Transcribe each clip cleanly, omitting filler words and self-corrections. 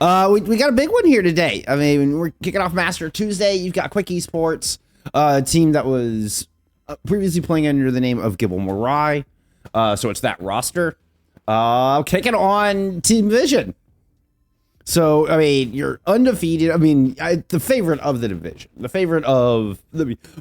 We got a big one here today. I mean, we're kicking off Master Tuesday. You've got Quick Esports, a team that was previously playing under the name of Gibble Mirai. So it's that roster. Kicking on Team Vision. So, I mean, you're undefeated. I mean, the favorite of the division. The favorite of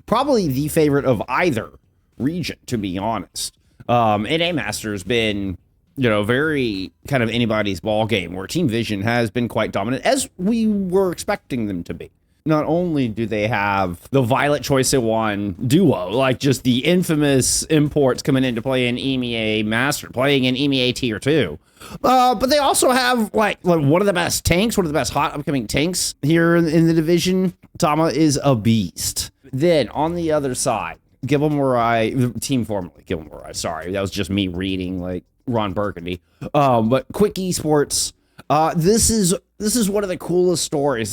probably the favorite of either region, to be honest. NA Master has been, very kind of anybody's ball game, where Team Vision has been quite dominant, as we were expecting them to be. Not only do they have the Violet Choice One duo, like just the infamous imports coming in to play in EMEA Master, playing in EMEA Tier 2, but they also have like one of the best tanks, one of the best hot upcoming tanks here in the division. Tama is a beast. Then on the other side, Gibble Mirai, team formerly Gibble Mirai, sorry, that was just me reading like Ron Burgundy. But Quick Esports, this is one of the coolest stories.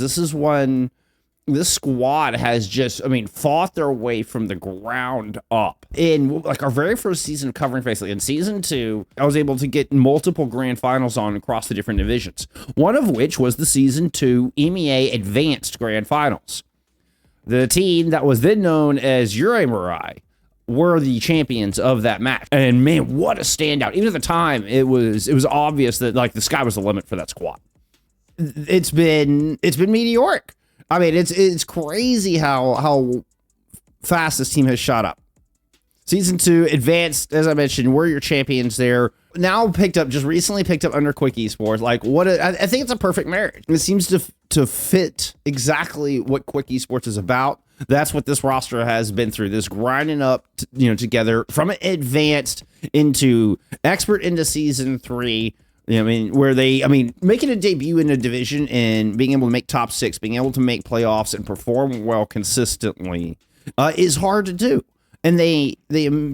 This squad has just, fought their way from the ground up. In like our very first season of covering FACEIT, in season 2, I was able to get multiple grand finals on across the different divisions. One of which was the season 2 EMEA Advanced Grand Finals. The team that was then known as Ure Mirai were the champions of that match. And man, what a standout. Even at the time, it was obvious that like the sky was the limit for that squad. It's been meteoric. I mean, it's crazy how fast this team has shot up. Season 2, Advanced, as I mentioned, we're your champions there. Now recently picked up under Quick Esports. Like, I think it's a perfect marriage. It seems to fit exactly what Quick Esports is about. That's what this roster has been through. This grinding up, together from Advanced into Expert into Season 3. Where making a debut in a division and being able to make top 6, being able to make playoffs and perform well consistently is hard to do. And they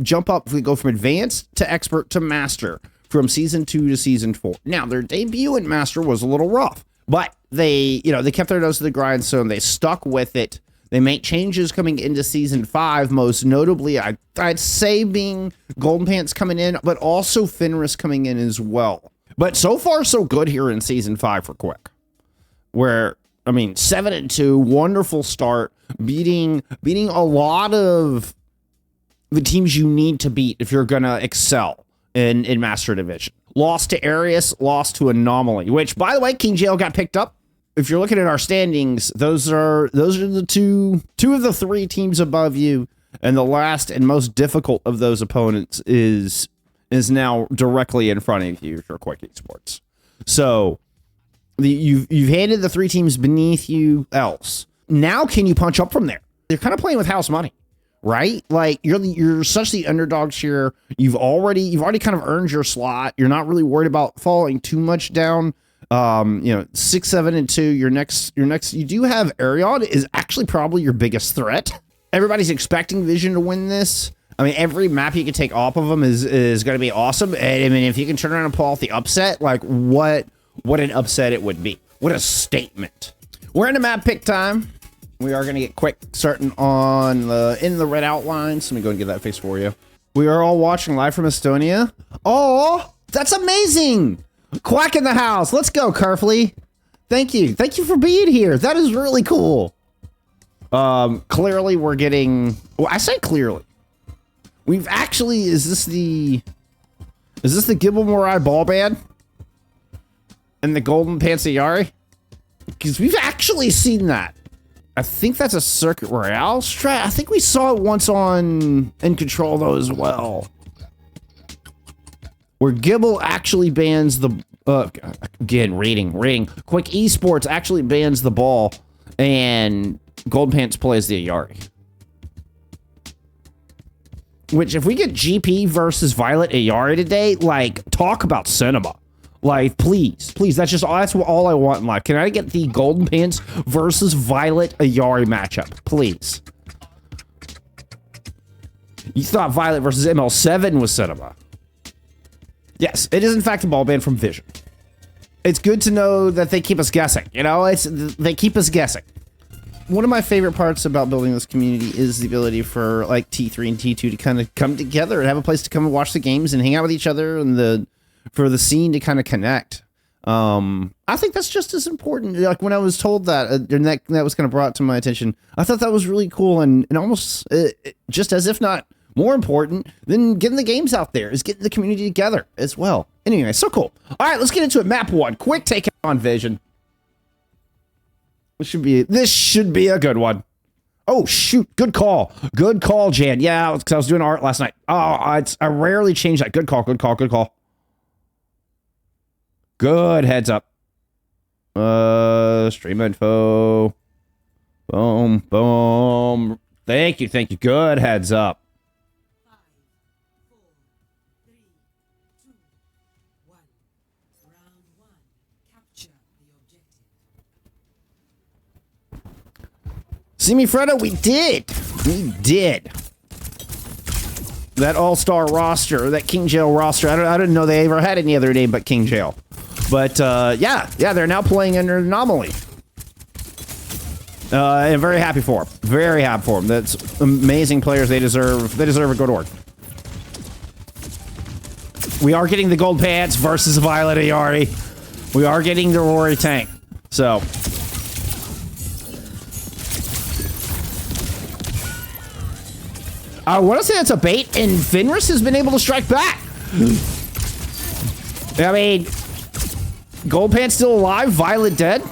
jump up, if we go from Advanced to Expert to Master, from Season 2 to Season 4. Now, their debut in Master was a little rough, but they kept their nose to the grindstone. They stuck with it. They make changes coming into Season 5, most notably, I'd say being Golden Pants coming in, but also Fenris coming in as well. But so far, so good here in Season 5 for Quick. Where, 7-2, wonderful start, beating a lot of the teams you need to beat if you're going to excel in Master Division. Lost to Arius, lost to Anomaly, which, by the way, King Jail got picked up. If you're looking at our standings, those are the two of the 3 teams above you, and the last and most difficult of those opponents is now directly in front of you for Quick Esports. So you've handed the 3 teams beneath you else. Now can you punch up from there? You're kind of playing with house money, right? Like you're such the underdogs here. You've already kind of earned your slot. You're not really worried about falling too much down. 6, 7, and 2. Your next. You do have Arion is actually probably your biggest threat. Everybody's expecting Vision to win this. Every map you can take off of them is going to be awesome. And if you can turn around and pull off the upset, like what an upset it would be. What a statement. We're in the map pick time. We are going to get Quick starting on in the red outlines. Let me go and get that fixed for you. We are all watching live from Estonia. Oh, that's amazing. Quack in the house. Let's go, Carfley. Thank you. Thank you for being here. That is really cool. Clearly we're getting, well, I say clearly. We've actually, is this the Gibble Mirai ball band? And the Golden Pants Yari? Because we've actually seen that. I think that's a Circuit Royale strat. I think we saw it once in Control though as well. Where Gibble actually bans the, again, rating. Quick Esports actually bans the ball and Golden Pants plays the Ayari. Which, if we get GP versus Violet Ayari today, like, talk about cinema. Like, please, that's all I want in life. Can I get the Golden Pants versus Violet Ayari matchup, please? You thought Violet versus ML7 was cinema. Yes, it is in fact a ball ban from Vision. It's good to know that they keep us guessing, they keep us guessing. One of my favorite parts about building this community is the ability for like T3 and T2 to kind of come together and have a place to come and watch the games and hang out with each other, and for the scene to kind of connect. I think that's just as important. Like when I was told that, and that was kind of brought to my attention, I thought that was really cool and almost just as if not more important than getting the games out there is getting the community together as well. Anyway, so cool. All right, let's get into it. Map 1, quick take on Vision. This should be a good one. Oh, shoot. Good call. Good call, Jan. Yeah, because I was doing art last night. Oh, I rarely change that. Good call, good call, good call. Good heads up. Stream info. Boom, boom. Thank you, thank you. Good heads up. 5, 4, 3, 2, 1. Round 1. Capture the objective. See me, Fredo? We did. We did. That all-star roster, that King Jail roster. I didn't know they ever had any other name but King Jail. But yeah, they're now playing under Anomaly. And very happy for them. Very happy for them. That's amazing players. They deserve a good org. We are getting the gold pants versus Violet Ayari. We are getting the Rory tank. So I want to say that's a bait, and Fenris has been able to strike back. I mean, Gold Pants still alive, Violet dead.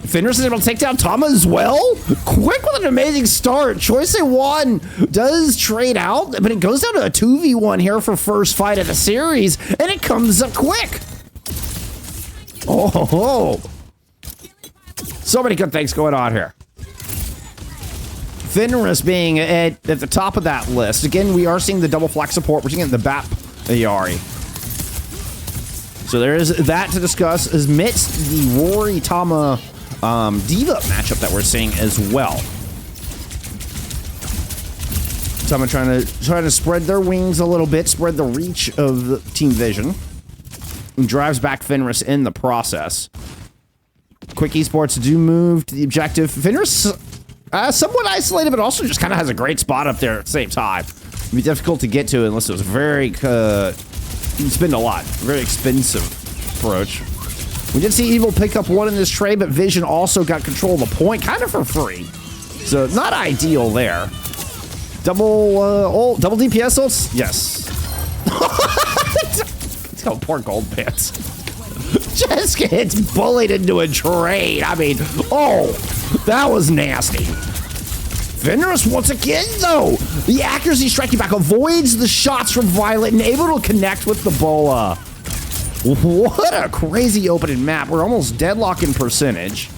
Fenris is able to take down Tama as well. Quick with an amazing start. Choice A1 does trade out, but it goes down to a 2v1 here for first fight of the series, and it comes up quick. Oh, so many good things going on here. Fenris being at the top of that list. Again, we are seeing the double flex support. We're seeing the BAP Ayari. So there is that to discuss amidst the Rory Tama Diva matchup that we're seeing as well. Tama trying to spread their wings a little bit, spread the reach of the Team Vision, and drives back Fenris in the process. Quick Esports do move to the objective. Fenris somewhat isolated, but also just kind of has a great spot up there at the same time. It'd be difficult to get to unless it was very you spend a lot. Very expensive approach. We did see Evil pick up one in this trade, but Vision also got control of the point, kind of for free. So not ideal there. Double DPS ults? Yes. Let's go, poor Gold Pants. Just gets bullied into a trade. I mean, oh, that was nasty. Fenris once again, though. The accuracy striking back avoids the shots from Violet and able to connect with the bola. What a crazy opening map. We're almost deadlock in percentage.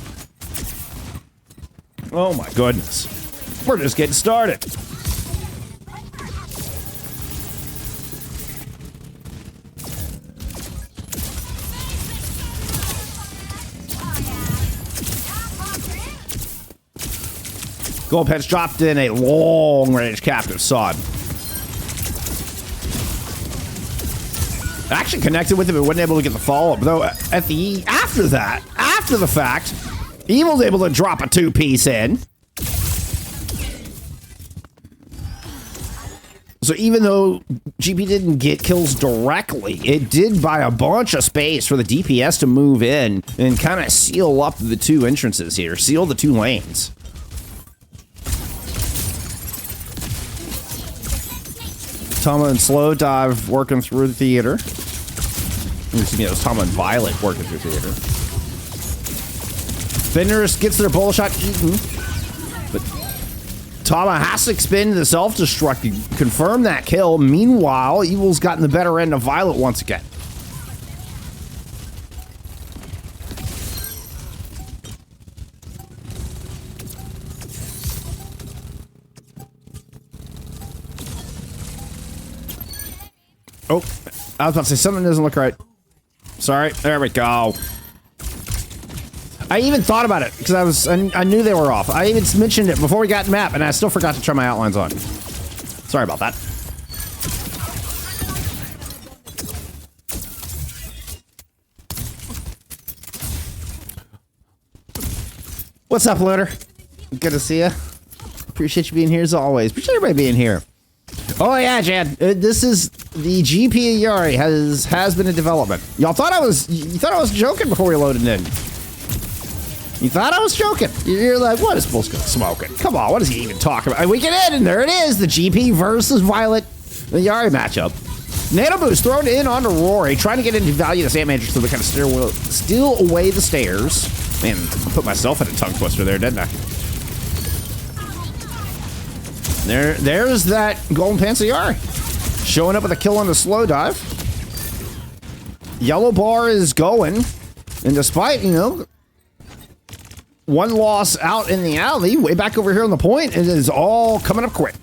Oh my goodness. We're just getting started. Gold Pets dropped in a long-range captive sod. Actually connected with him, but wasn't able to get the follow-up. Though after the fact, Evil's able to drop a 2-piece in. So even though GP didn't get kills directly, it did buy a bunch of space for the DPS to move in and kind of seal up the two entrances here, seal the two lanes. Tama and Slow Dive working through the theater. Excuse me, it was Tama and Violet working through theater. Fenris gets their bowl shot eaten, but Tama has to spin the self-destruct to confirm that kill. Meanwhile, Evil's gotten the better end of Violet once again. Oh, I was about to say something doesn't look right. Sorry, there we go. I even thought about it because I knew they were off. I even mentioned it before we got map, and I still forgot to turn my outlines on. Sorry about that. What's up, Lunar? Good to see you. Appreciate you being here as always. Appreciate everybody being here. Oh yeah, Jan. This is the GP Yari has been in development. Y'all thought I was joking before we loaded in. You thought I was joking. You're like, what is Bullskin smoking? Come on, what is he even talking about? And we get in, and there it is, the GP versus Violet, the Yari matchup. Nano Boost thrown in onto Rory, trying to get into value this Ant Matrix so they kind of steal away the stairs. Man, I put myself in a tongue twister there, didn't I? There's that Golden Pants of Yari. Showing up with a kill on the slow dive. Yellow bar is going. And despite, you know, one loss out in the alley, way back over here on the point, it is all coming up quick.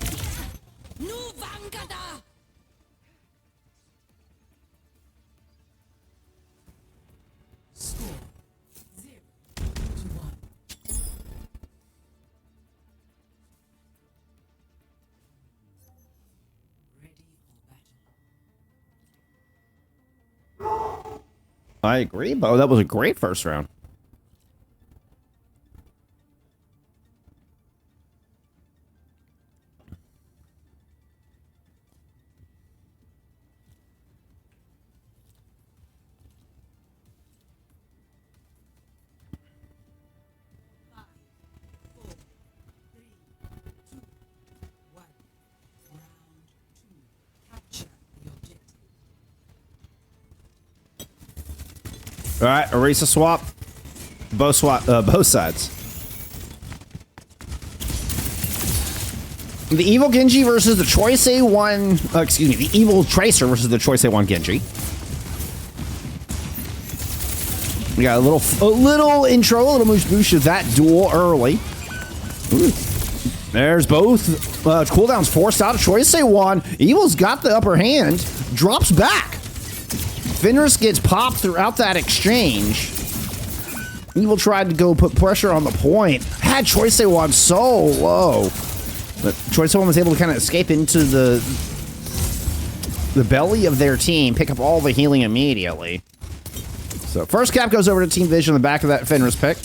I agree, Bo. That was a great first round. All right, Orisa swap. Both sides. The Evil Genji versus the Choice A1. Excuse me, the Evil Tracer versus the Choice A1 Genji. We got a little intro, a little moosh of that duel early. Ooh. There's both cooldowns forced out of Choice A1. Evil's got the upper hand, drops back. Fenris gets popped throughout that exchange. Evil tried to go put pressure on the point. Had Choice A1 so low. But Choice A1 was able to kind of escape into the belly of their team, pick up all the healing immediately. So first cap goes over to Team Vision on the back of that Fenris pick.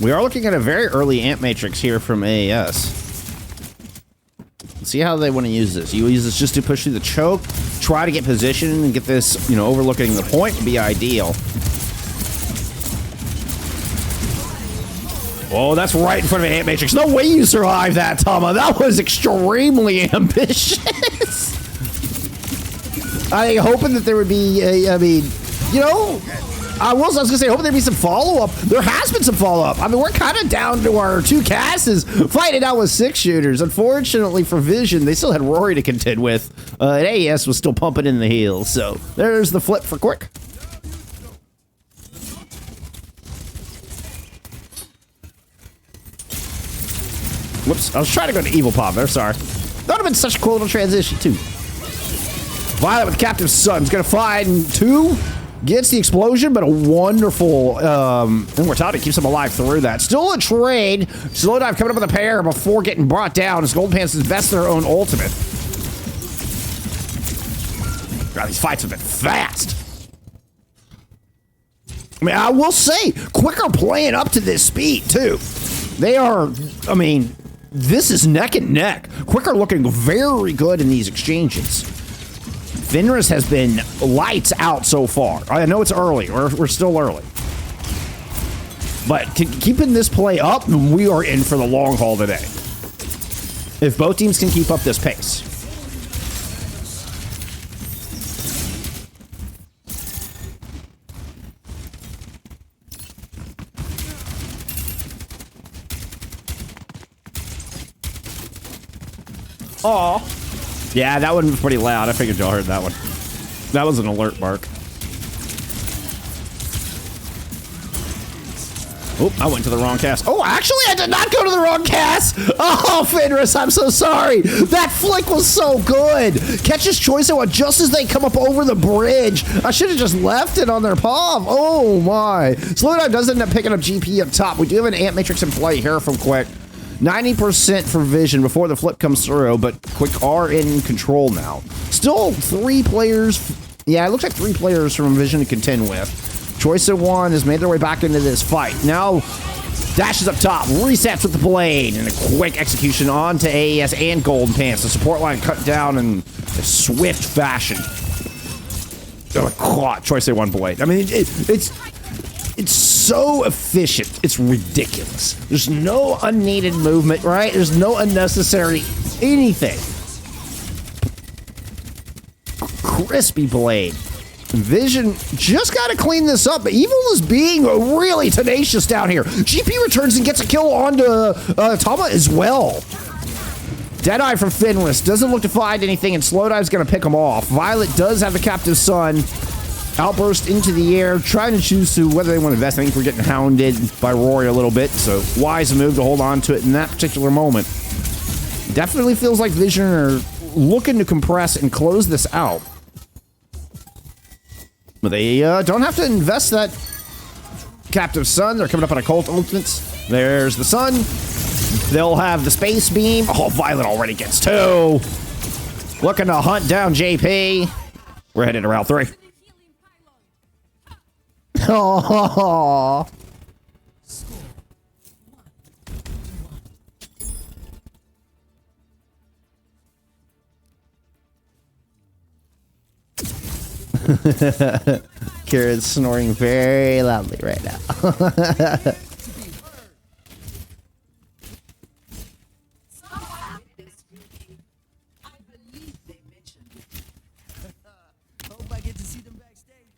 We are looking at a very early Ant Matrix here from AAS. See how they want to use this. You use this just to push through the choke, try to get position and get this, you know, overlooking the point to be ideal. Oh, that's right in front of an Ant Matrix. No way you survived that, Tama. That was extremely ambitious. I hoping that there would be a, I mean, you know, I was gonna say, hoping there'd be some follow-up. There has been some follow-up. I mean, we're kind of down to our two casts fighting out with 6 shooters. Unfortunately for Vision, they still had Rory to contend with. And AES was still pumping in the heels. So there's the flip for Quick. Whoops, I was trying to go to Evil Pop there, sorry. That would have been such a cool little transition, too. Violet with Captive Sun's gonna find 2. Gets the explosion, but a wonderful immortality keeps him alive through that. Still a trade. Slow dive coming up with a pair before getting brought down as Golden Pants invests their own ultimate. God, these fights have been fast. I mean, I will say, Quick are playing up to this speed, too. They are, I mean, this is neck and neck. Quick are looking very good in these exchanges. Fenris has been lights out so far. I know it's early. We're still early. But keeping this play up, we are in for the long haul today. If both teams can keep up this pace. Aw. Yeah, that one was pretty loud. I figured y'all heard that one. That was an alert bark. Oh, I went to the wrong cast. Oh, actually, I did not go to the wrong cast. Oh, Fenris, I'm so sorry. That flick was so good. Catches Choice A1 just as they come up over the bridge. I should have just left it on their palm. Oh, my. Slowdown does end up picking up GP up top. We do have an Ant Matrix in play here from Quick. 90% for Vision before the flip comes through, but Quick are in control now. Still 3 players. Yeah, it looks like 3 players from Vision to contend with. Choice A1 has made their way back into this fight. Now, Dashes up top, resets with the blade, and a quick execution onto AES and Golden Pants. The support line cut down in a swift fashion. Caught Choice A1 blade. I mean, it's so efficient. It's ridiculous. There's no unneeded movement, right? There's no unnecessary anything. Crispy blade. Vision just got to clean this up. Evil is being really tenacious down here. GP returns and gets a kill onto Tama as well. Deadeye from Fenris doesn't look to find anything, and Slowdive's going to pick him off. Violet does have the Captive Sun. Outburst into the air, trying to choose to whether they want to invest. I think we're getting hounded by Rory a little bit, so wise move to hold on to it in that particular moment. Definitely feels like Vision are looking to compress and close this out. But they don't have to invest that Captive Sun. They're coming up on Occult Ultimates. There's the Sun. They'll have the Space Beam. Oh, Violet already gets 2. Looking to hunt down JP. We're headed to Route 3. Oh. Kira's snoring very loudly right now. Hope I get to see them backstage.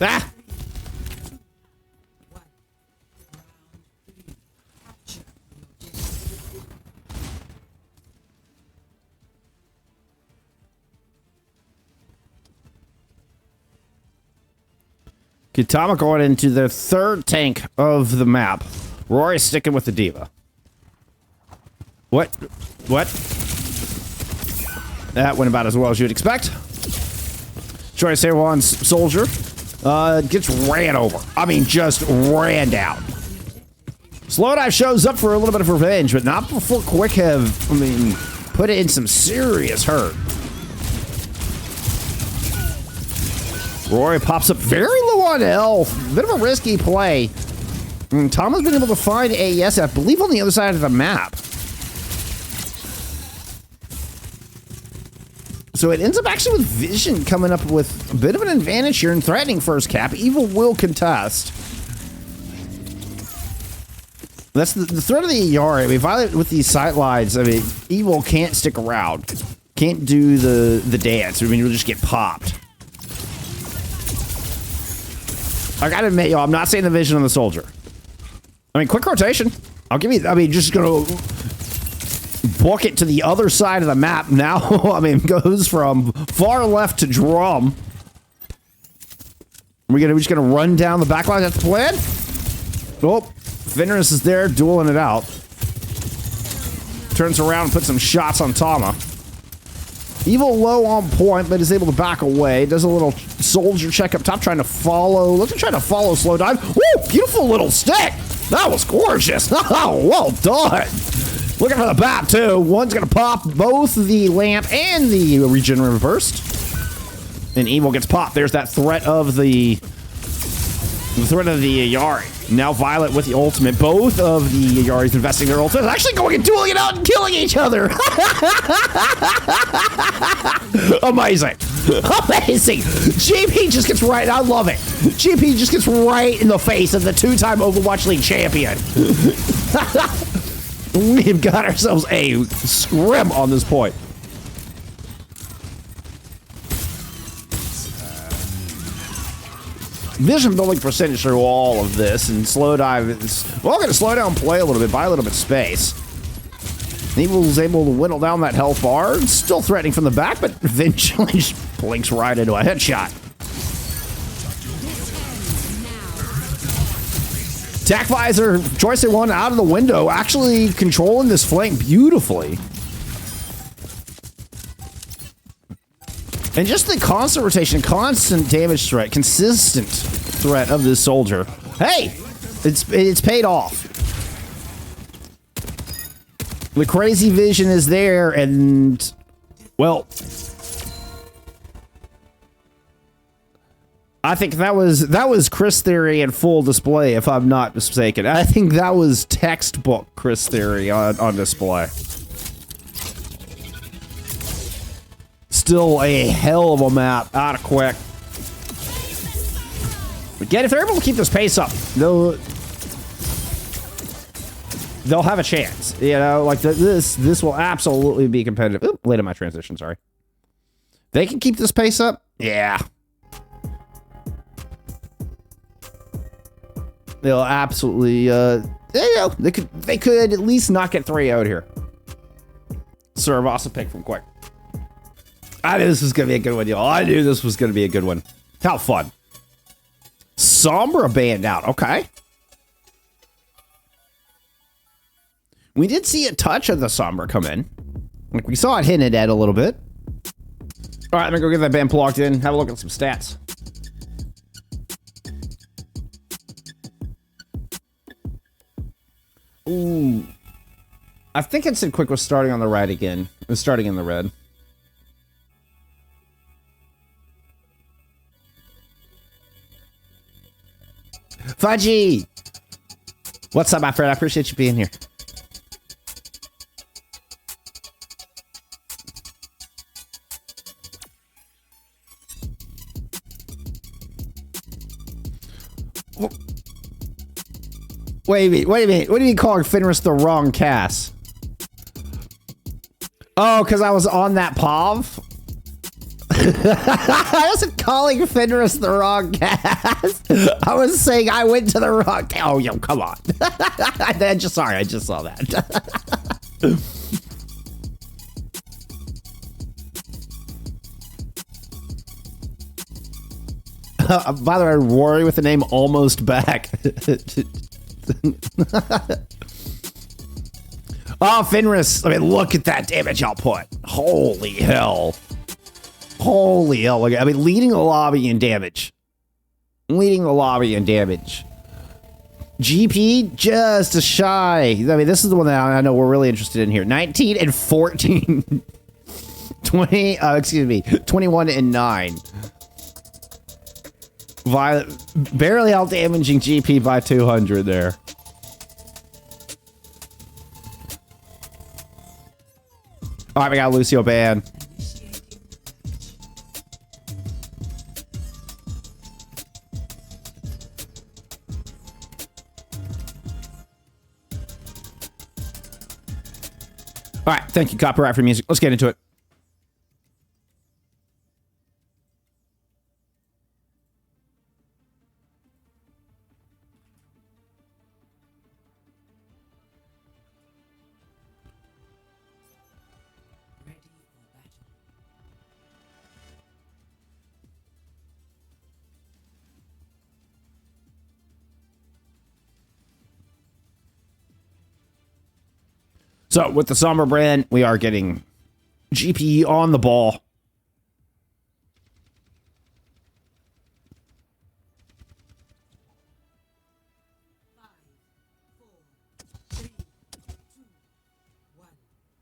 Ah! Kitama going into the third tank of the map. Rory sticking with the Diva. What? What? That went about as well as you'd expect. Choice A1's soldier gets ran over. I mean, just ran down. Slowdive shows up for a little bit of revenge, but not before Quick have, I mean, put it in some serious hurt. Rory pops up very low on health. Bit of a risky play. And Tom has been able to find AES, I believe, on the other side of the map. So it ends up actually with Vision coming up with a bit of an advantage here and threatening first cap. Evil will contest. That's the threat of the ER. I mean, Violet with these sight lines, I mean, Evil can't stick around. Can't do the dance. I mean, you'll just get popped. I gotta admit, yo, I'm not saying the Vision on the soldier. I mean, quick rotation. I'll give you, I mean, just gonna book it to the other side of the map now. I mean, goes from far left to drum. We're just gonna run down the back line. That's the plan. Oh, Fenris is there, dueling it out. Turns around and puts some shots on Tama. Evil low on point, but is able to back away. Does a little soldier check up top, trying to follow. Looks like trying to follow Slowdive. Woo! Beautiful little stick. That was gorgeous. Oh, well done. Looking for the BAP too. One's gonna pop both the lamp and the regenerative burst. And Evil gets popped. There's that threat of the Yari. Now Violet with the ultimate. Both of the Yaris investing their ultimate. Actually going and dueling it out and killing each other. Amazing. Amazing. JP just gets right. I love it. JP just gets right in the face of the two-time Overwatch League champion. We've got ourselves a scrim on this point. Vision building percentage through all of this, and Slowdive is, well, going to slow down play a little bit, buy a little bit of space. Evil's able to whittle down that health bar, still threatening from the back, but eventually just blinks right into a headshot. Tac Visor, Choice A1 out of the window, actually controlling this flank beautifully. And just the constant rotation, constant damage threat, consistent threat of this soldier. Hey, it's paid off. The crazy Vision is there, and well, I think that was Chris Theory in full display, if I'm not mistaken. I think that was textbook Chris Theory on display. Still a hell of a map. Out of quick. Again, if they're able to keep this pace up, they'll have a chance. You know, like this will absolutely be competitive. Oop, late in my transition, sorry. They can keep this pace up? Yeah. They'll absolutely, you know, they could at least not get 3-0'd here. Suravasa pick from quick. I knew this was going to be a good one, y'all. I knew this was going to be a good one. How fun. Sombra banned out. Okay. We did see a touch of the Sombra come in. Like, we saw it hinted at a little bit. All right, I'm going to go get that ban plugged in. Have a look at some stats. Ooh. I think it said Quick was starting on the right again. It was starting in the red. Fudgy! What's up, my friend? I appreciate you being here. Wait a minute, wait a minute. What do you mean calling Fenris the wrong cast? Oh, because I was on that POV? I wasn't calling Fenris the wrong cast. I was saying I went to the wrong... Oh, yo, come on. I just saw that. By the way, Rory with the name almost back. Oh, Fenris. I mean, look at that damage output. Holy hell. Holy hell. Look, I mean, leading the lobby in damage. Leading the lobby in damage. GP, just a shy. I mean, this is the one that I know we're really interested in here. 19 and 14. 21 and 9. Barely out damaging GP by 200 there. All right, we got Lucio ban. All right, thank you, copyright for music. Let's get into it. So with the Sombra brand, we are getting GP on the ball.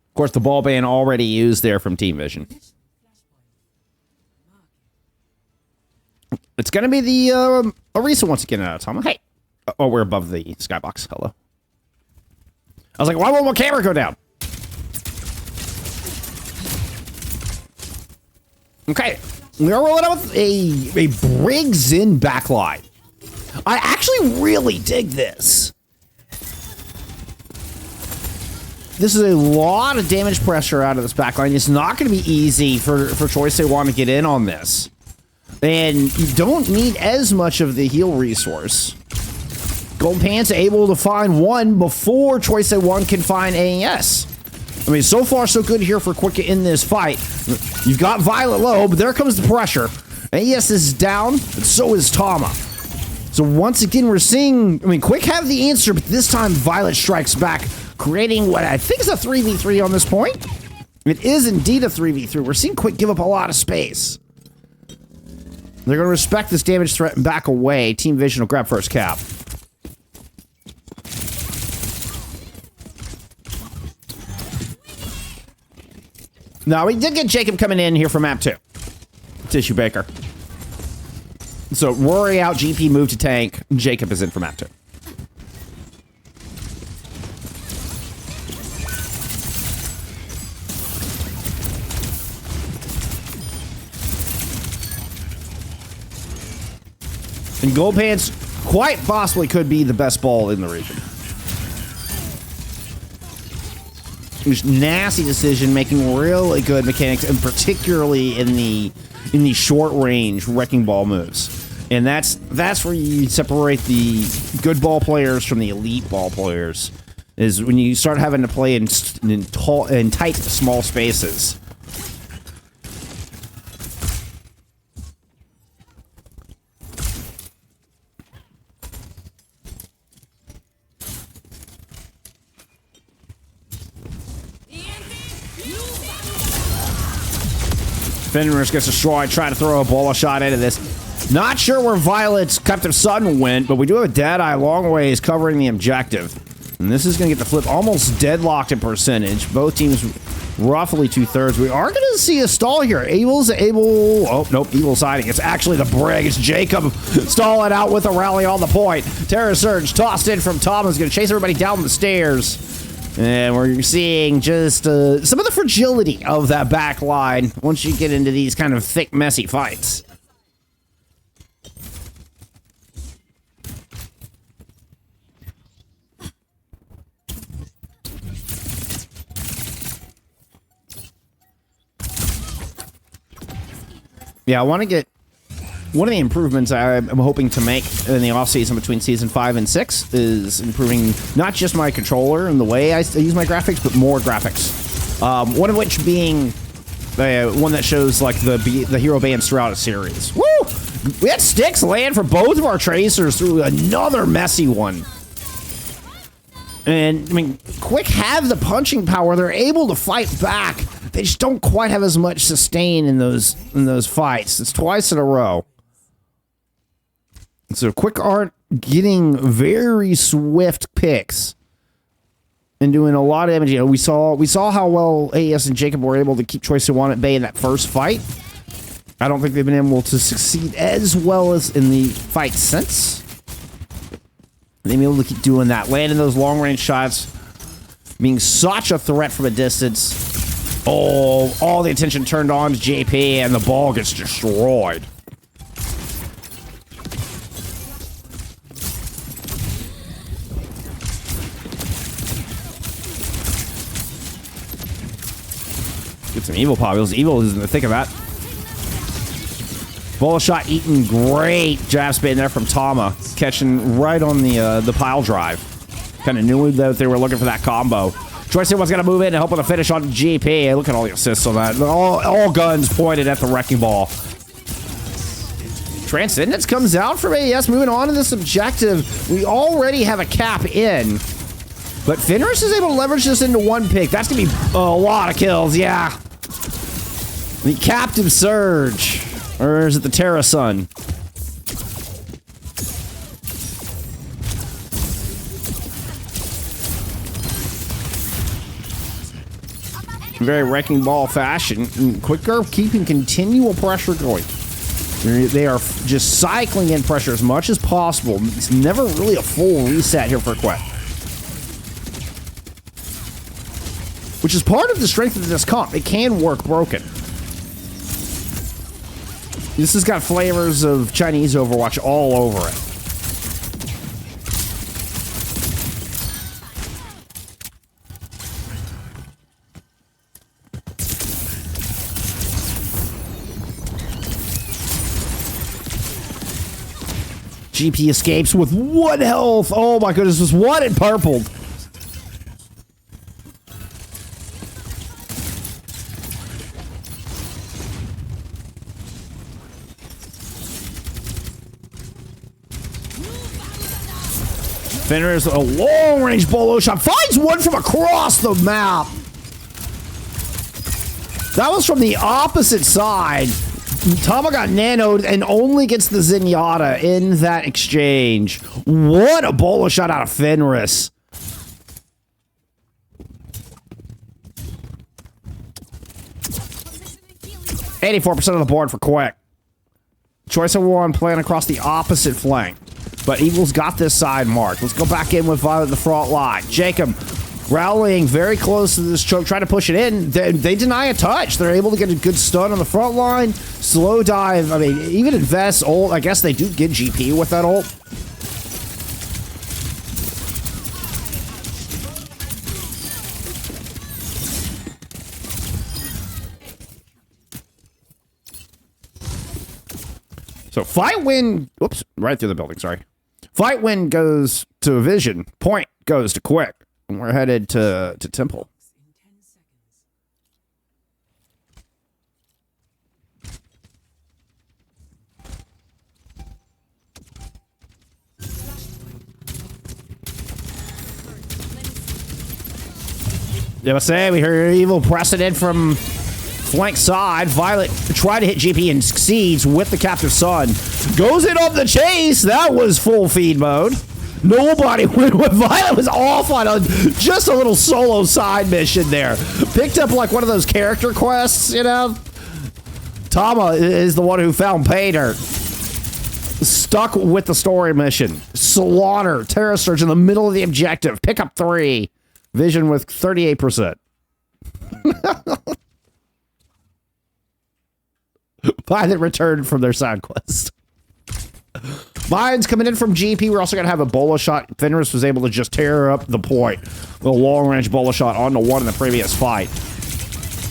Of course, the ball ban already used there from Team Vision. It's going to be the Orisa once again out of Tama. Hey. Oh, we're above the skybox. Hello. I was like, why won't my camera go down? Okay. We are rolling out with a Briggs in backline. I actually really dig this. This is a lot of damage pressure out of this backline. It's not going to be easy for Choice they want to get in on this. And you don't need as much of the heal resource. Golden Pants able to find one before Choice A1 can find AES. I mean, so far so good here for Quick in this fight. You've got Violet low, but there comes the pressure. AES is down, and so is Tama. So once again, we're seeing, I mean, Quick have the answer, but this time Violet strikes back, creating what I think is a 3v3 on this point. It is indeed a 3v3. We're seeing Quick give up a lot of space. They're going to respect this damage threat and back away. Team Vision will grab first cap. Now, we did get Jacob coming in here from map 2. Tissue Baker. So Rory out, GP move to tank. Jacob is in for map 2. And Gold Pants quite possibly could be the best ball in the region. Just nasty decision, making really good mechanics, and particularly in the short range wrecking ball moves. And that's where you separate the good ball players from the elite ball players. Is when you start having to play in tight, small spaces. Fenris gets destroyed, trying to throw a ball shot into this. Not sure where Violet's Captive Sun went, but we do have a Deadeye long ways covering the objective. And this is going to get the flip almost deadlocked in percentage. Both teams roughly 2/3. We are going to see a stall here. Oh, nope, Evil's siding. It's actually the Brig. It's Jacob stalling out with a rally on the point. Terror Surge tossed in from Tom is going to chase everybody down the stairs. And we're seeing just some of the fragility of that back line once you get into these kind of thick, messy fights. Yeah, I want to get... One of the improvements I'm hoping to make in the offseason between Season 5 and 6 is improving not just my controller and the way I use my graphics, but more graphics. One of which being one that shows like the hero bands throughout a series. Woo! We had sticks land for both of our tracers through another messy one. And, I mean, Quick have the punching power. They're able to fight back. They just don't quite have as much sustain in those fights. It's twice in a row. So Quick aren't getting very swift picks and doing a lot of damage. You know, we saw how well AES and Jacob were able to keep Choice One at bay in that first fight. I don't think they've been able to succeed as well as in the fight since. They've been able to keep doing that, landing those long-range shots, being such a threat from a distance. Oh, all the attention turned on to JP, and the ball gets destroyed. Get some Evil Popples. Evil is in the thick of that. Ball shot eaten. Great jab spin there from Tama. Catching right on the pile drive. Kind of knew that they were looking for that combo. Choice was going to move in and help with a finish on GP. Look at all the assists on that. All guns pointed at the wrecking ball. Transcendence comes out from AES. Moving on to this objective. We already have a cap in. But Fenris is able to leverage this into one pick. That's going to be a lot of kills, yeah. The Captive Surge. Or is it the Terra Sun? Very wrecking ball fashion. Quicker keeping continual pressure going. They are just cycling in pressure as much as possible. It's never really a full reset here for Quick. Which is part of the strength of this comp. It can work broken. This has got flavors of Chinese Overwatch all over it. GP escapes with 1 health. Oh my goodness, was one and purpled. Fenris, a long-range bolo shot, finds one from across the map. That was from the opposite side. Tama got nanoed and only gets the Zenyatta in that exchange. What a bolo shot out of Fenris. $84% of the board for Quick. Choice of one playing across the opposite flank. But Evil's got this side marked. Let's go back in with Violet at the front line. Jacob rallying very close to this choke, trying to push it in. They deny a touch. They're able to get a good stun on the front line. Slow dive. I mean, even Invest ult. I guess they do get GP with that ult. So fight win. Whoops, right through the building. Sorry. Fight win goes to Vision. Point goes to Quick. And we're headed to Temple. Yeah, I say we hear Evil precedent from flank side. Violet tried to hit GP and succeeds with the Captive Sun. Goes in on the chase. That was full feed mode. Nobody went with Violet. Was off on just a little solo side mission there. Picked up like one of those character quests, you know. Tama is the one who found pay dirt. Stuck with the story mission. Slaughter Terror Surge in the middle of the objective. Pick up 3. Vision with 38%. Violet returned from their side quest. Mines coming in from GP. We're also going to have a bola shot. Fenris was able to just tear up the point with a long-range bola shot on the one in the previous fight.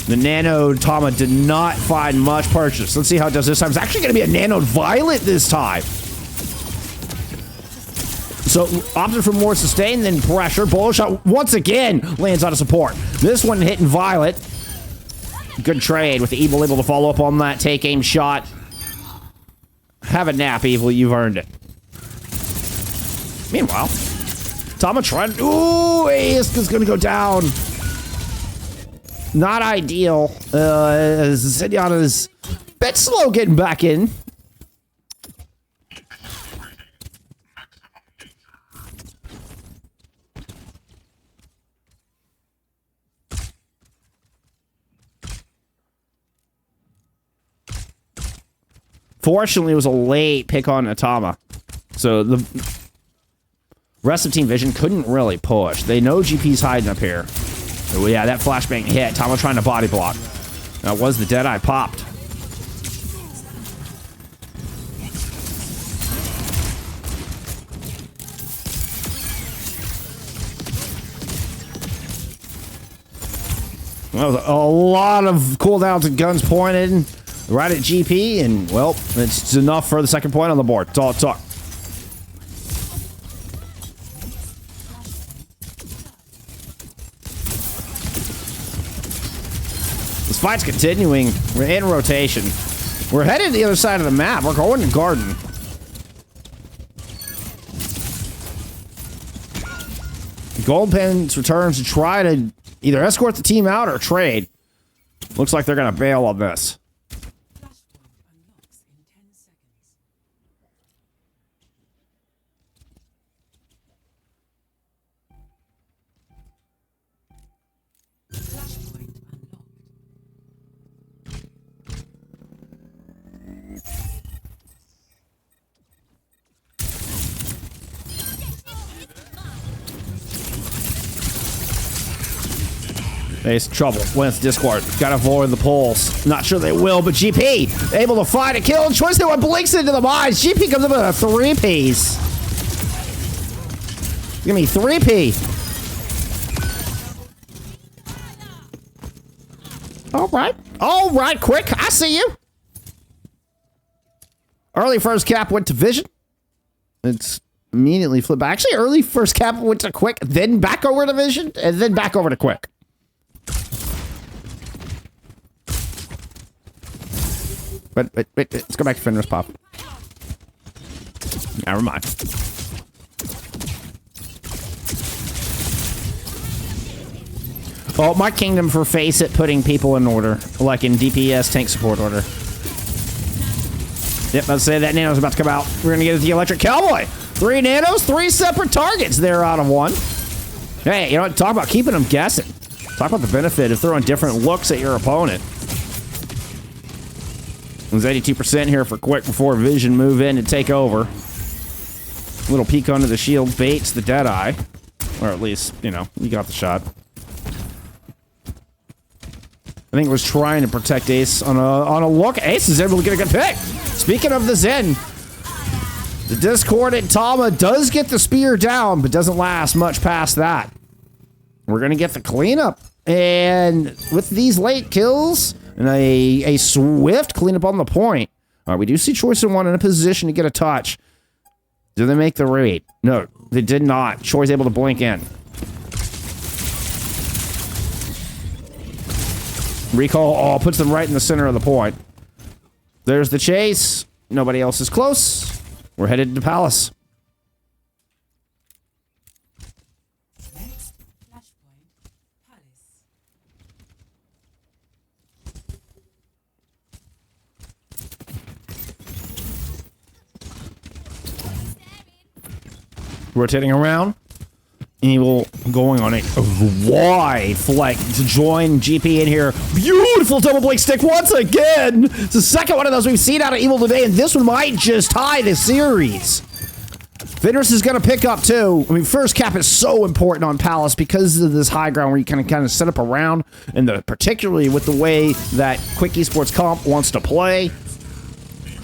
The Nano Tama did not find much purchase. Let's see how it does this time. It's actually going to be a Nano Violet this time. So opted for more sustain than pressure. Bola shot once again lands on a support. This one hitting Violet. Good trade with the Evil able to follow up on that take aim shot. Have a nap, Evil. You've earned it. Meanwhile, Tama trying. Ooh, Ace is going to go down. Not ideal. Zenyatta's a bit slow getting back in. Fortunately, it was a late pick on Atama. So the rest of Team Vision couldn't really push. They know GP's hiding up here. So yeah, that flashbang hit. Tama trying to body block. That was the Deadeye popped. Well, a lot of cooldowns and guns pointed right at GP, and, well, it's enough for the second point on the board. It's all it took. This fight's continuing. We're in rotation. We're headed to the other side of the map. We're going to Garden. Gold Pens returns to try to either escort the team out or trade. Looks like they're going to bail on this. Face trouble. Wins Discord. Gotta avoid the pulls. Not sure they will, but GP able to find a kill. Choice they want blinks into the mines. GP comes up with a 3-piece. Give me 3P. All right. All right, Quick. I see you. Early first cap went to Vision. It's immediately flipped back. Actually, early first cap went to Quick, then back over to Vision, and then back over to Quick. Wait, let's go back to Fenris Pop. Never mind. Oh, my kingdom for FACEIT putting people in order, like in DPS tank support order. Yep, let's say that nano's about to come out. We're gonna get the electric cowboy. 3 nanos, 3 separate targets there out of 1. Hey, you know what? Talk about keeping them guessing. Talk about the benefit of throwing different looks at your opponent. It was 82% here for Quick before Vision move in and take over. Little peek under the shield baits the Deadeye. Or at least, you know, you got the shot. I think it was trying to protect Ace on a look. Ace is able to get a good pick. Speaking of the Zen, the discordant Tama does get the spear down, but doesn't last much past that. We're going to get the cleanup. And with these late kills and a swift cleanup on the point, we do see Choice in one in a position to get a touch. Do they make the raid? No, they did not. Choi's able to blink in. Recall puts them right in the center of the point. There's the chase. Nobody else is close. We're headed to Palace. Next flashpoint, Palace. Rotating around. Evil going on a wide flank to join GP in here. Beautiful double blink stick once again. It's the second one of those we've seen out of Evil today, and this one might just tie the series. Fenris is going to pick up too. I mean, first cap is so important on Palace because of this high ground where you kind of set up around, and particularly with the way that Quick Esports Comp wants to play.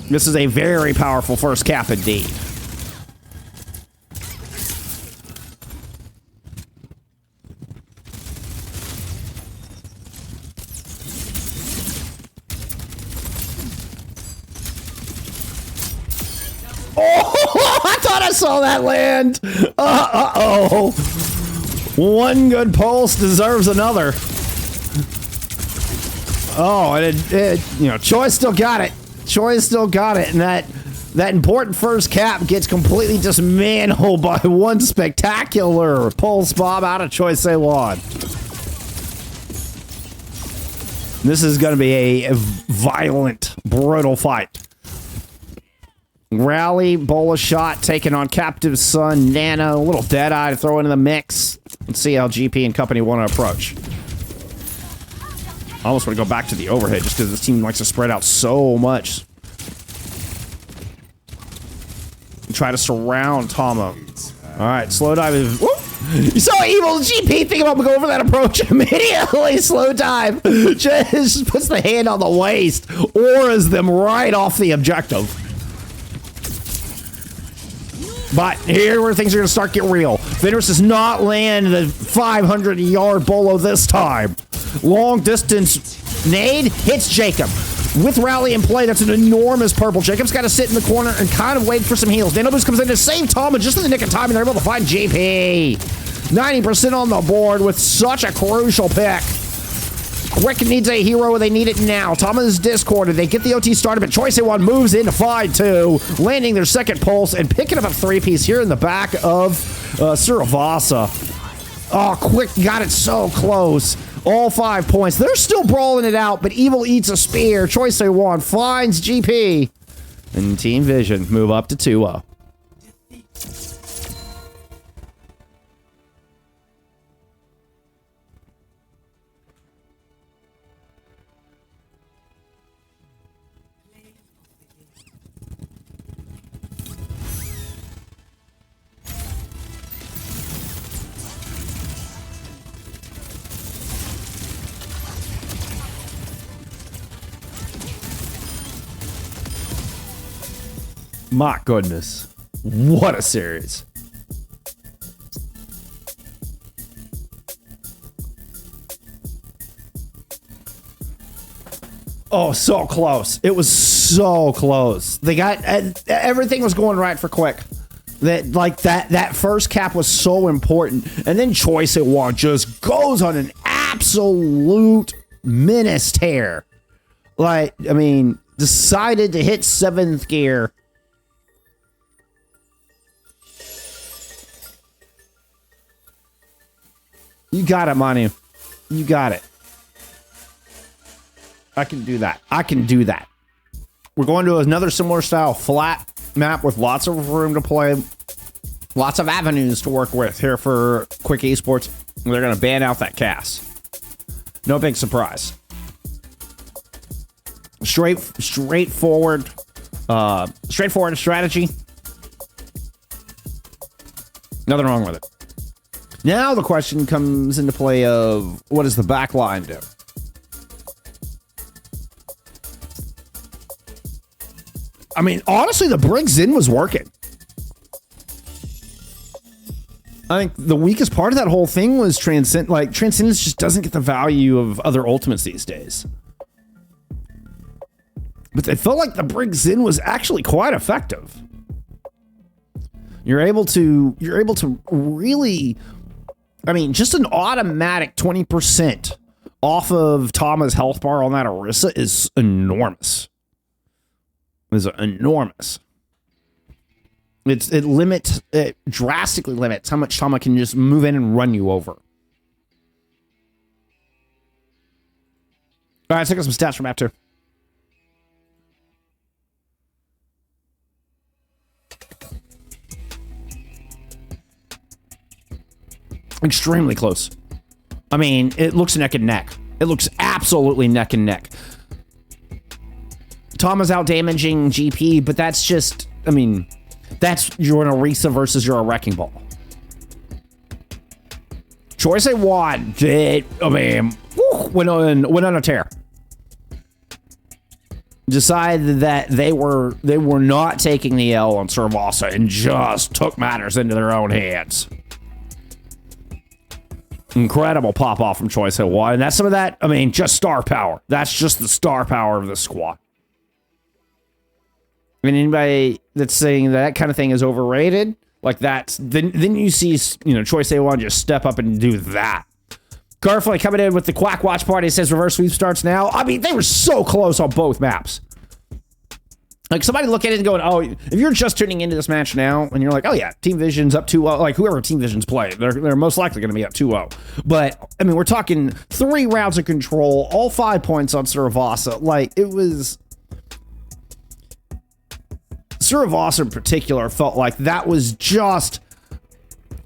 This is a very powerful first cap indeed. Oh, I thought I saw that land. Uh-oh. One good pulse deserves another. Oh, and you know, Choi still got it. Choi still got it, and that important first cap gets completely dismantled by one spectacular pulse bomb out of Choi Se-won. This is going to be a violent, brutal fight. Rally, bola shot, taking on Captive Sun, Nana, a little Deadeye to throw into the mix. Let's see how GP and company want to approach. I almost want to go back to the overhead just because this team likes to spread out so much. And try to surround Tama. Alright, slow dive is... Whoop! You saw Evil GP thinking about going for that approach immediately. Slow dive. Just puts the hand on the waist. Auras them right off the objective. But here where things are going to start to get real. Fenris does not land the 500-yard bolo this time. Long distance nade hits Jacob. With rally in play, that's an enormous purple. Jacob's got to sit in the corner and kind of wait for some heals. Danobus comes in to save Tama just in the nick of time, and they're able to find GP. 90% on the board with such a crucial pick. Quick needs a hero, they need it now. Tama is discorded. They get the OT started, but Choi Se-won moves in to find two, landing their second pulse and picking up a three-piece here in the back of Suravasa. Oh, Quick got it so close. All 5 points. They're still brawling it out, but Evil eats a spear. Choi Se-won finds GP. And Team Vision move up to 2-0. My goodness. What a series. Oh, so close. It was so close. They got everything was going right for Quick. That first cap was so important. And then Choi Se-won just goes on an absolute menace tear. Like, I mean, decided to hit 7th gear. You got it, Manu. You got it. I can do that. I can do that. We're going to another similar style flat map with lots of room to play. Lots of avenues to work with here for Quick Esports. They're going to ban out that cast. No big surprise. Straightforward strategy. Nothing wrong with it. Now the question comes into play of what does the back line do? I mean, honestly, the Briggs in was working. I think the weakest part of that whole thing was Transcendence just doesn't get the value of other ultimates these days. But it felt like the Briggs in was actually quite effective. You're able to really, I mean, just an automatic 20% off of Tama's health bar on that Orisa is enormous. It drastically limits how much Tama can just move in and run you over. All right, let's take some stats from map 2. Extremely close. I mean, it looks neck and neck. It looks absolutely neck and neck. Tama's out damaging GP, but that's just, I mean, that's you're an Orisa versus you're a Wrecking Ball. Choice A1 did, I mean, went on a tear. Decided that they were not taking the L on Suravasa and just took matters into their own hands. Incredible pop off from Choice A1. And that's some of that, I mean, just star power. That's just the star power of the squad. I mean, anybody that's saying that kind of thing is overrated, like that's, then you see, you know, Choice A1 just step up and do that. Garflay coming in with the Quack Watch Party says reverse sweep starts now. I mean, they were so close on both maps. Like, somebody look at it and going, oh, if you're just tuning into this match now, and you're like, oh yeah, Team Vision's up 2-0, like whoever Team Vision's play, they're most likely going to be up 2-0. But, I mean, we're talking 3 rounds of control, all 5 points on Suravasa. Like, it was... Suravasa in particular felt like that was just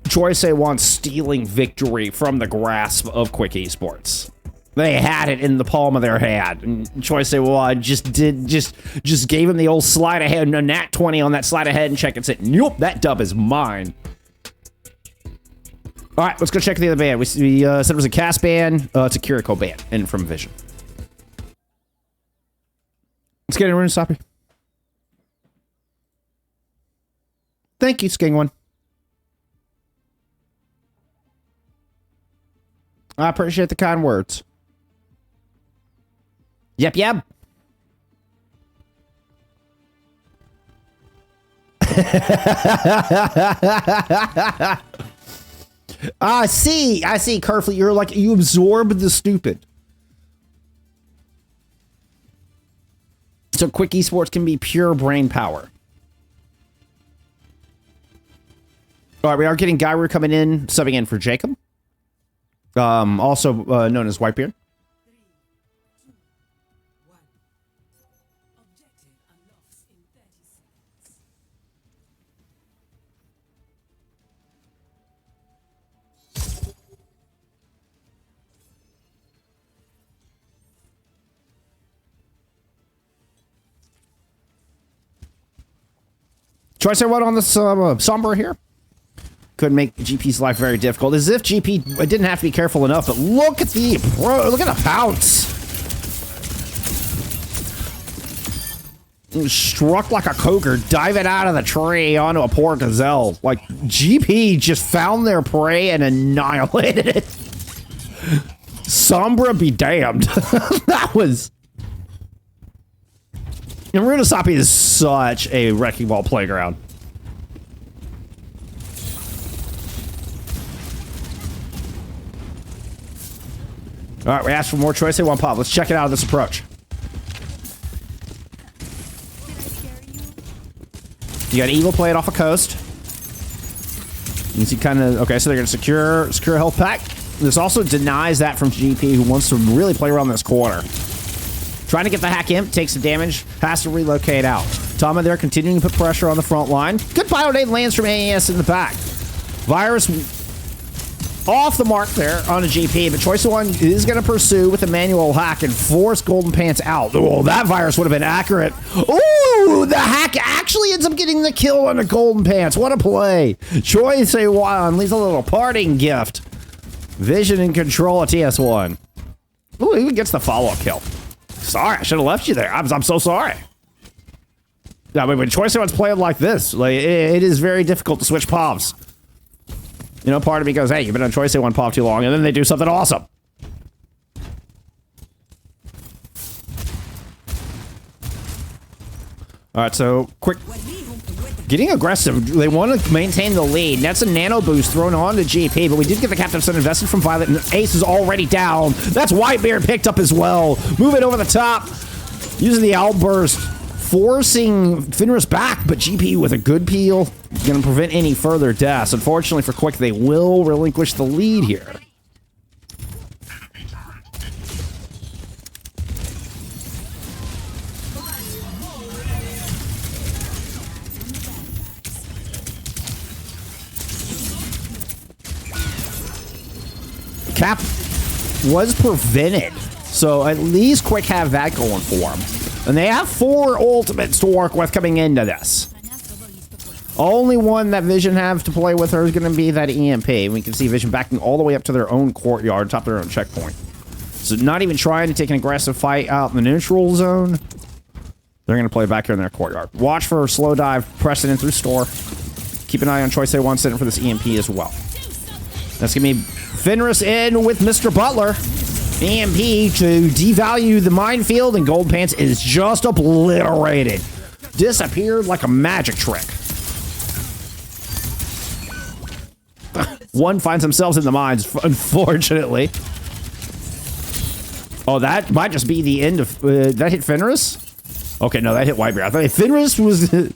Choice A1 stealing victory from the grasp of Quick Esports. They had it in the palm of their hand, and Choice A1 just gave him the old slide ahead, a nat 20 on that slide ahead, and check and said, nope, that dub is mine. All right, let's go check the other band. We said it was a cast band. It's a Kiriko band, and from Vision. Let's get in Runasapi. Thank you, Sking One. I appreciate the kind words. Yep. I see, Carfley. You're like, you absorb the stupid. So Quick Esports can be pure brain power. All right, we are getting Gairu coming in, subbing in for Jacob. Also known as Whitebeard. 3, 2, 1. Objective unlocks in 30 seconds. Choice I went on this Sombra here. Could make GP's life very difficult. As if GP didn't have to be careful enough, but look at the pounce. Struck like a cougar, diving out of the tree onto a poor gazelle. Like, GP just found their prey and annihilated it. Sombra be damned. That was... And Runasapi is such a wrecking ball playground. All right, we asked for more choice. They want pop. Let's check it out of this approach. You got Eagle playing off a coast. You can see kind of, okay, so they're going to secure a health pack. This also denies that from GP, who wants to really play around this corner. Trying to get the hack imp, takes some damage, has to relocate out. Tama there continuing to put pressure on the front line. Good Biodate lands from AES in the back. Virus off the mark there on a GP, but Choice One is going to pursue with a manual hack and force Golden Pants out. Oh, that virus would have been accurate. Ooh, the hack actually ends up getting the kill on the Golden Pants. What a play. Choice One leaves a little parting gift. Vision and control of TS1. Ooh, he even gets the follow-up kill. Sorry, I should have left you there. I'm so sorry. I mean, when Choice One's playing like this, like it is very difficult to switch povs. You know, part of me goes, hey, you've been on Choice One pop too long, and then they do something awesome. All right, so quick. Getting aggressive. They want to maintain the lead. That's a nano boost thrown on to GP, but we did get the Captain Sun invested from Violet, and Ace is already down. That's Whitebeard picked up as well. Moving over the top, using the outburst, forcing Fenris back, but GP with a good peel. Going to prevent any further deaths. Unfortunately for Quick, they will relinquish the lead here. Cap was prevented, so at least Quick have that going for them. And they have 4 ultimates to work with coming into this. Only one that Vision have to play with her is going to be that EMP. We can see Vision backing all the way up to their own courtyard, top of their own checkpoint. So not even trying to take an aggressive fight out in the neutral zone. They're going to play back here in their courtyard. Watch for slow dive, pressing in through store. Keep an eye on Choice A1 sitting for this EMP as well. That's going to be Fenris in with Mr. Butler. EMP to devalue the minefield, and Gold Pants is just obliterated. Disappeared like a magic trick. One finds themselves in the mines, unfortunately. Oh, that might just be the end of... that hit Fenris? Okay, no, that hit Whitebeard. I thought Fenris was... that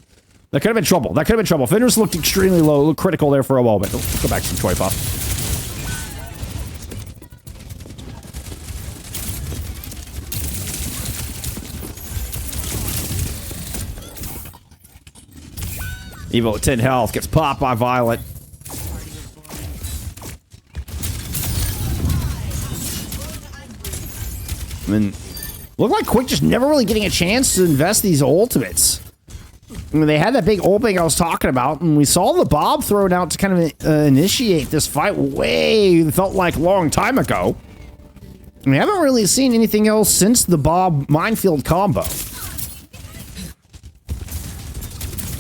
could have been trouble. That could have been trouble. Fenris looked extremely low, looked critical there for a moment. Let's go back to some Choi Puff. Evo at 10 health, gets popped by Violet. I mean, looked like Quick just never really getting a chance to invest these ultimates. I mean, they had that big opening I was talking about, and we saw the Bob thrown out to kind of initiate this fight way, felt like a long time ago. And we haven't really seen anything else since the Bob minefield combo.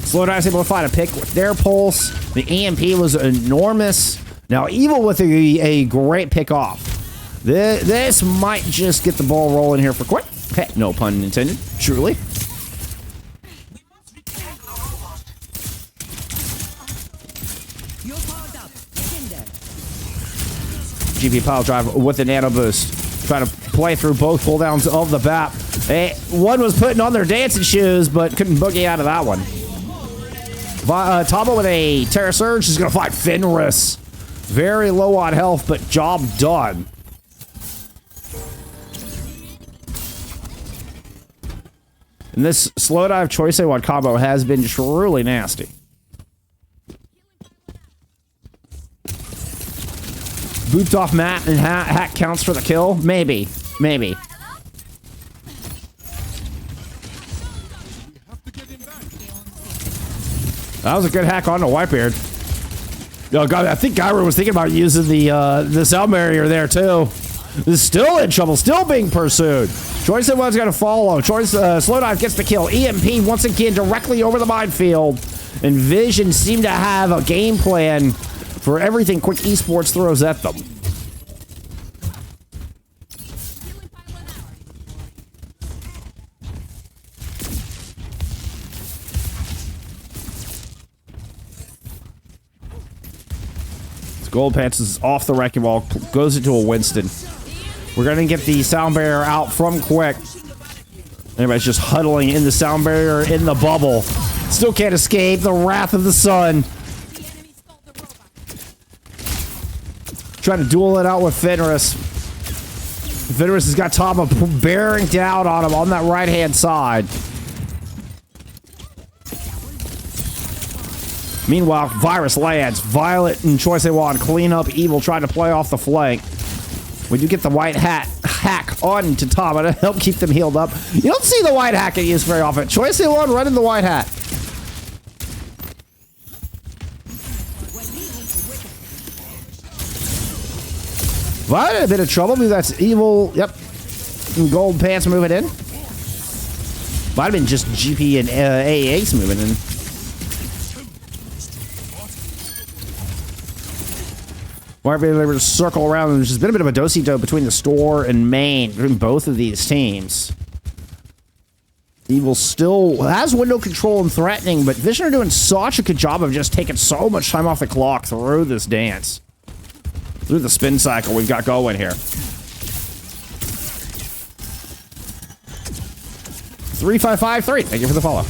Slowdive's able to find a pick with their pulse. The EMP was enormous. Now, Evil with a great pick off. This might just get the ball rolling here for Quick. Okay, no pun intended, truly. GP pile drive with the nano boost. Trying to play through both cooldowns of the BAP. One was putting on their dancing shoes, but couldn't boogie out of that one. Tabo with a Terra Surge is going to fight Fenris. Very low on health, but job done. And this slow dive Choice A1 combo has been truly nasty. Booped off Matt and hack counts for the kill? Maybe. Maybe. That was a good hack on the Whitebeard. Oh god, I think Gyro was thinking about using the sound barrier there too. Is still in trouble, still being pursued. Choice A1's got to follow. Choice Slowdive gets the kill. EMP once again directly over the minefield. And Vision seem to have a game plan for everything Quick Esports throws at them. Gold Pants is off the wrecking ball, goes into a Winston. We're going to get the sound barrier out from Quick. Everybody's just huddling in the sound barrier in the bubble. Still can't escape the wrath of the sun. Trying to duel it out with Fenris. Fenris has got Tama bearing down on him on that right-hand side. Meanwhile, Virus lands. Violet and Choi Se-won clean up Evil, trying to play off the flank. We do get the white hat hack on to Tama to help keep them healed up. You don't see the white hack get used very often. Choi Se-won running the white hat. Violet in a bit of trouble. Maybe that's Evil. Yep. And Gold Pants moving in. Might have been just GP and AAX moving in. Might be able to circle around. There's just been a bit of a do-si-do between the store and main, between both of these teams. Evil still has window control and threatening, but Vision are doing such a good job of just taking so much time off the clock through this dance. Through the spin cycle we've got going here. 3553. Thank you for the follow.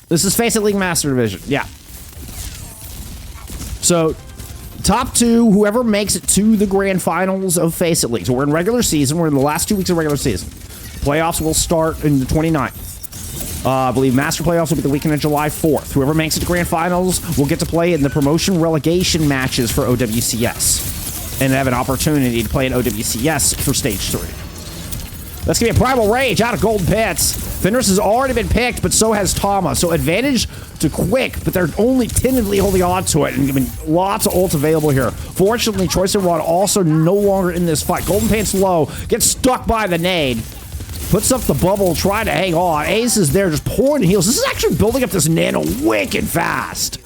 This is FACEIT League Master Division. Yeah. So, top two, whoever makes it to the grand finals of FACEIT League. So we're in regular season. We're in the last 2 weeks of regular season. Playoffs will start in the 29th. I believe Master Playoffs will be the weekend of July 4th. Whoever makes it to grand finals will get to play in the promotion relegation matches for OWCS. And have an opportunity to play in OWCS for Stage 3. That's going to be a Primal Rage out of Golden Pits. Fenris has already been picked, but so has Tama. So advantage to Quick, but they're only tentatively holding on to it. And giving lots of ults available here. Fortunately, Choi Se-won also no longer in this fight. Golden Pants low, gets stuck by the nade. Puts up the bubble, trying to hang on. Ace is there just pouring heals. This is actually building up this nano wicked fast.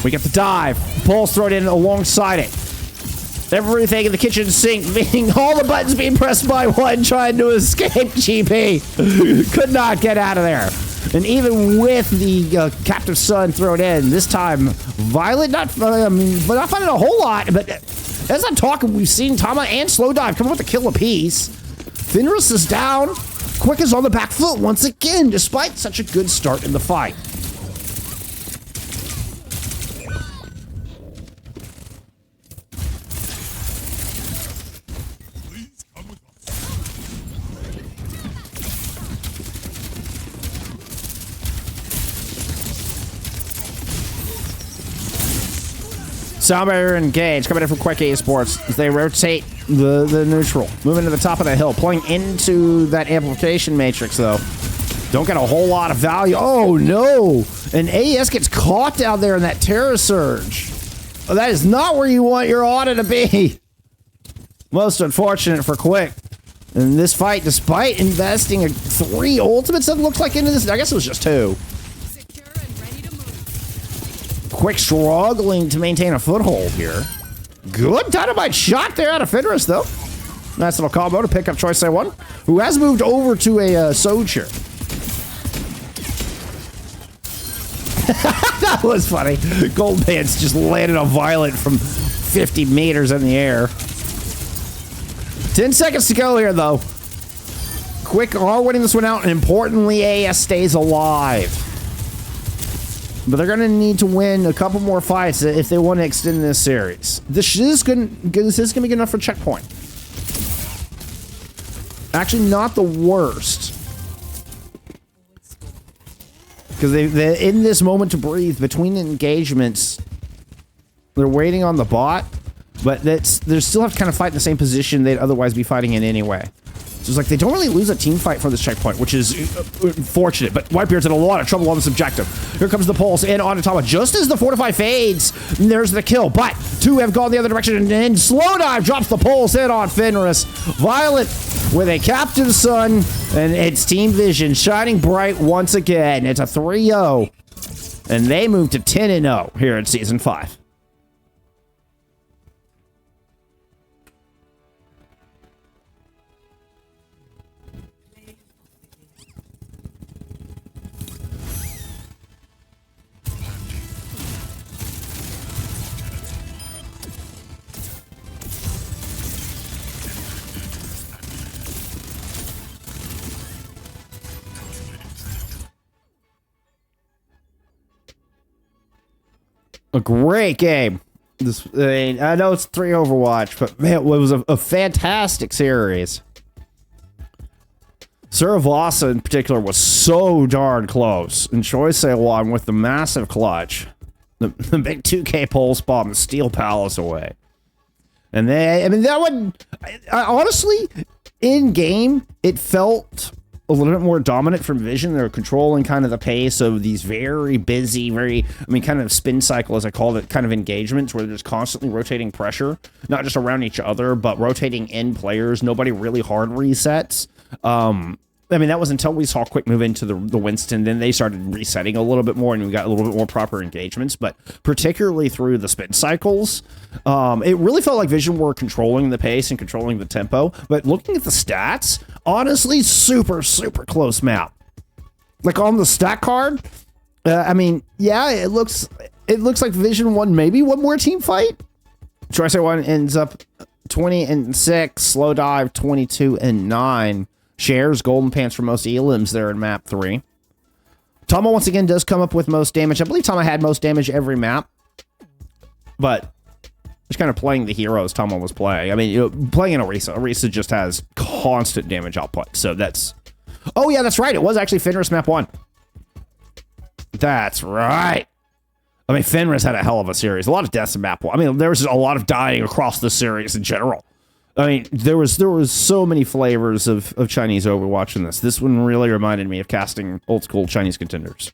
We get the dive. Pulse thrown in alongside it. Everything in the kitchen sink, meaning all the buttons being pressed by one trying to escape GP. Could not get out of there. And even with the captive sun thrown in, this time, Violet not finding a whole lot, but as I'm talking, we've seen Tama and Slow Dive come up with a kill apiece. Fenris is down. Quick is on the back foot once again, despite such a good start in the fight. Sound barrier engaged, coming in from Quick Esports as they rotate the neutral. Moving to the top of the hill, pulling into that amplification matrix though. Don't get a whole lot of value. Oh no! And AES gets caught down there in that Terror Surge. Oh, that is not where you want your Audit to be. Most unfortunate for Quick. In this fight, despite investing 3 ultimates, it looks like into this. I guess it was just 2. Quick struggling to maintain a foothold here. Good dynamite shot there out of Fenris, though. Nice little combo to pick up Choi Se-won, who has moved over to a Soldier. That was funny. Gold Pants just landed on Violet from 50 meters in the air. 10 seconds to go here, though. Quick are winning this one out, and importantly, AS stays alive. But they're going to need to win a couple more fights if they want to extend this series. This is going to be good enough for checkpoint. Actually, not the worst. Because they in this moment to breathe between engagements, they're waiting on the bot, but they still have to kind of fight in the same position they'd otherwise be fighting in anyway. So it's like they don't really lose a team fight for this checkpoint, which is fortunate, but Whitebeard's in a lot of trouble on this objective. Here comes the pulse in on Tama. Just as the Fortify fades, there's the kill, but 2 have gone the other direction, and then Slow Dive drops the pulse in on Fenris. Violet with a captive sun, and it's Team Vision shining bright once again. It's a 3-0, and they move to 10-0 here in Season 5. A great game. I know it's 3 Overwatch, but man, it was a fantastic series. Suravasa in particular was so darn close, and Choice won with the massive clutch. The big 2K pulse bomb, the Steel Palace away. And that one, I honestly, in game, it felt a little bit more dominant from Vision. They're controlling kind of the pace of these very busy, kind of spin cycle, as I called it, kind of engagements where they're just constantly rotating pressure, not just around each other, but rotating in players. Nobody really hard resets. That was until we saw Quick move into the Winston. Then they started resetting a little bit more, and we got a little bit more proper engagements. But particularly through the spin cycles, it really felt like Vision were controlling the pace and controlling the tempo. But looking at the stats, honestly, super, super close map. Like on the stat card, it looks like Vision won maybe one more team fight. Choice one ends up 20-6, Slow Dive 22-9. Shares golden pants for most elims there in map 3. Tama once again does come up with most damage. I believe Tama had most damage every map, but just kind of playing the heroes Tama was playing. Playing in Orisa just has constant damage output. So that's, oh yeah, that's right. It was actually Fenris map 1. That's right. Fenris had a hell of a series. A lot of deaths in map 1. There was just a lot of dying across the series in general. There was so many flavors of Chinese Overwatch in this. This one really reminded me of casting old school Chinese contenders.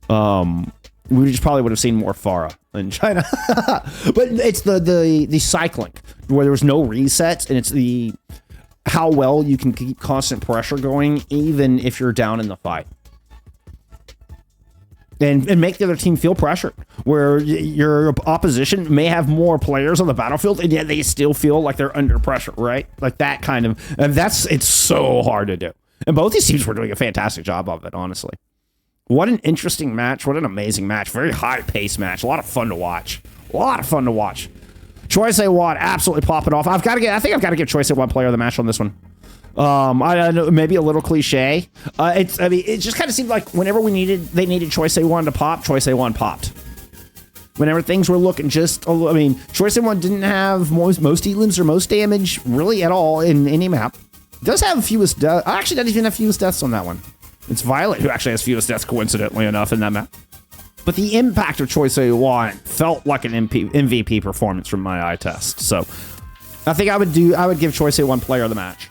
We just probably would have seen more Pharah in China. But it's the cycling where there was no resets, and it's the how well you can keep constant pressure going even if you're down in the fight. And make the other team feel pressured, where your opposition may have more players on the battlefield, and yet they still feel like they're under pressure, right? Like that kind of, and it's so hard to do. And both these teams were doing a fantastic job of it, honestly. What an interesting match. What an amazing match. Very high-paced match. A lot of fun to watch. Choice A1 absolutely popping off. I think I've got to give Choice A1 player of the match on this one. I know, maybe a little cliche. It just kind of seemed like whenever they needed Choice A1 to pop, Choice A1 popped. Whenever things were looking Choice A1 didn't have most elims or most damage really at all in any map. It does have fewest deaths. Actually, doesn't even have fewest deaths on that one. It's Violet who actually has fewest deaths, coincidentally enough, in that map. But the impact of Choice A1 felt like an MVP performance from my eye test. So I think I would give Choice A1 player of the match.